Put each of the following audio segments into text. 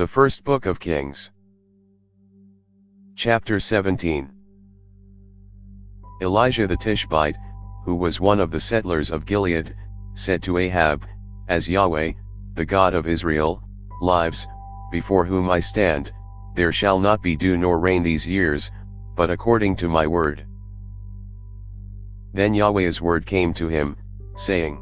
The First Book of Kings. Chapter 17. Elijah the Tishbite, who was one of the settlers of Gilead, said to Ahab, "As Yahweh, the God of Israel, lives, before whom I stand, there shall not be dew nor rain these years, but according to my word." Then Yahweh's word came to him, saying,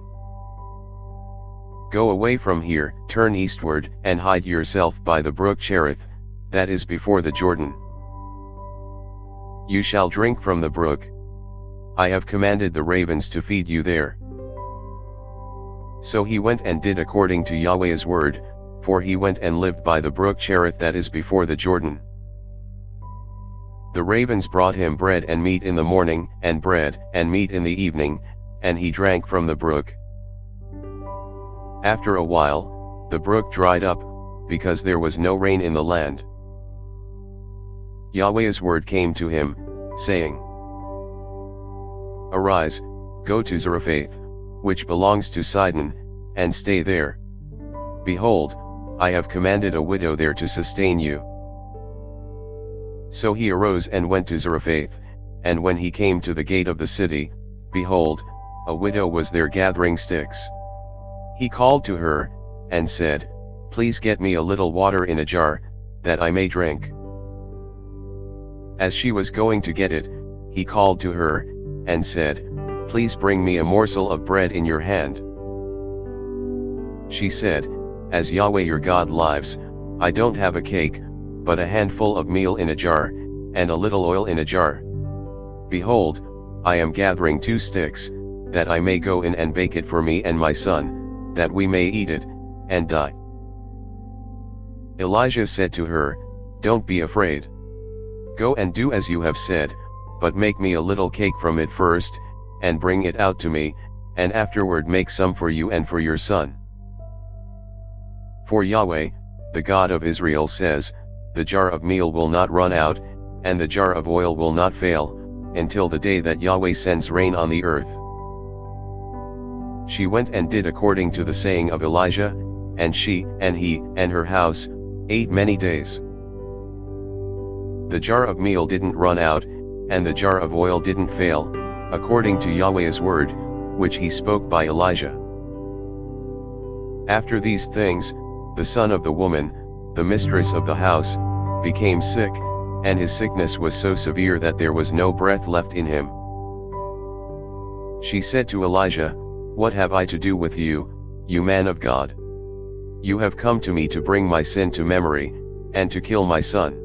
"Go away from here, turn eastward, and hide yourself by the brook Cherith, that is before the Jordan. You shall drink from the brook. I have commanded the ravens to feed you there." So he went and did according to Yahweh's word, for he went and lived by the brook Cherith that is before the Jordan. The ravens brought him bread and meat in the morning, and bread and meat in the evening, and he drank from the brook. After a while, the brook dried up, because there was no rain in the land. Yahweh's word came to him, saying, "Arise, go to Zarephath, which belongs to Sidon, and stay there. Behold, I have commanded a widow there to sustain you." So he arose and went to Zarephath, and when he came to the gate of the city, behold, a widow was there gathering sticks. He called to her, and said, "Please get me a little water in a jar, that I may drink." As she was going to get it, he called to her, and said, "Please bring me a morsel of bread in your hand." She said, "As Yahweh your God lives, I don't have a cake, but a handful of meal in a jar, and a little oil in a jar. Behold, I am gathering 2 sticks, that I may go in and bake it for me and my son, that we may eat it, and die." Elijah said to her, "Don't be afraid. Go and do as you have said, but make me a little cake from it first, and bring it out to me, and afterward make some for you and for your son. For Yahweh, the God of Israel says, the jar of meal will not run out, and the jar of oil will not fail, until the day that Yahweh sends rain on the earth." She went and did according to the saying of Elijah, and she, and he, and her house, ate many days. The jar of meal didn't run out, and the jar of oil didn't fail, according to Yahweh's word, which he spoke by Elijah. After these things, the son of the woman, the mistress of the house, became sick, and his sickness was so severe that there was no breath left in him. She said to Elijah, "What have I to do with you, you man of God? You have come to me to bring my sin to memory, and to kill my son."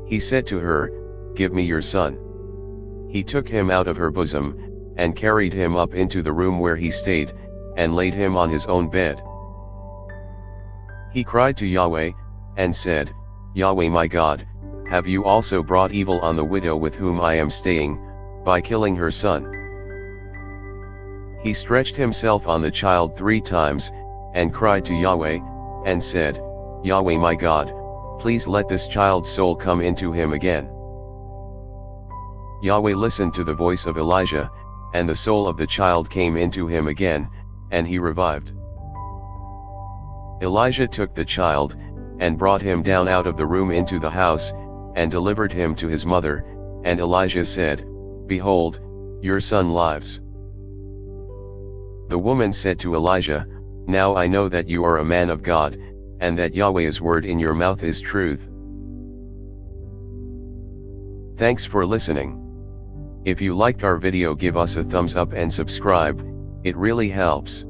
He said to her, "Give me your son." He took him out of her bosom, and carried him up into the room where he stayed, and laid him on his own bed. He cried to Yahweh, and said, "Yahweh my God, have you also brought evil on the widow with whom I am staying, by killing her son?" He stretched himself on the child 3 times, and cried to Yahweh, and said, "Yahweh my God, please let this child's soul come into him again." Yahweh listened to the voice of Elijah, and the soul of the child came into him again, and he revived. Elijah took the child, and brought him down out of the room into the house, and delivered him to his mother, and Elijah said, "Behold, your son lives." The woman said to Elijah, "Now I know that you are a man of God, and that Yahweh's word in your mouth is truth." Thanks for listening. If you liked our video, give us a thumbs up and subscribe, it really helps.